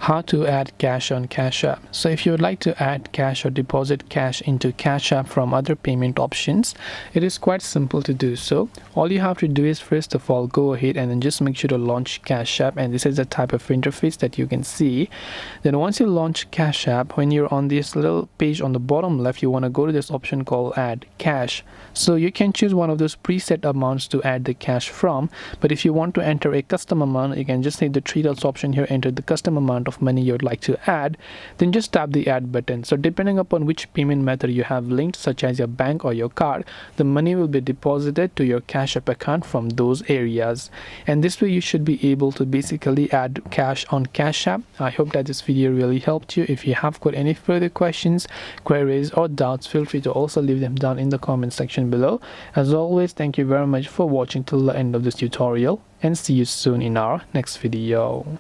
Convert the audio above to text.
How to add cash on Cash App. So if you would like to add cash or deposit cash into Cash App from other payment options, it is quite simple to do so. All you have to do is first of all go ahead and then just make sure to launch Cash App, and this is the type of interface that you can see. Then once you launch Cash App, when you're on this little page on the bottom left, you want to go to this option called Add Cash. So you can choose one of those preset amounts to add the cash from, but if you want to enter a custom amount, you can just hit the three dots option here, enter the custom amount of money you would like to add, then just tap the add button. So depending upon which payment method you have linked, such as your bank or your card, the money will be deposited to your Cash App account from those areas, and this way you should be able to basically add cash on Cash App. I hope that this video really helped you. If you have got any further questions, queries or doubts, feel free to also leave them down in the comment section below. As always, thank you very much for watching till the end of this tutorial, and see you soon in our next video.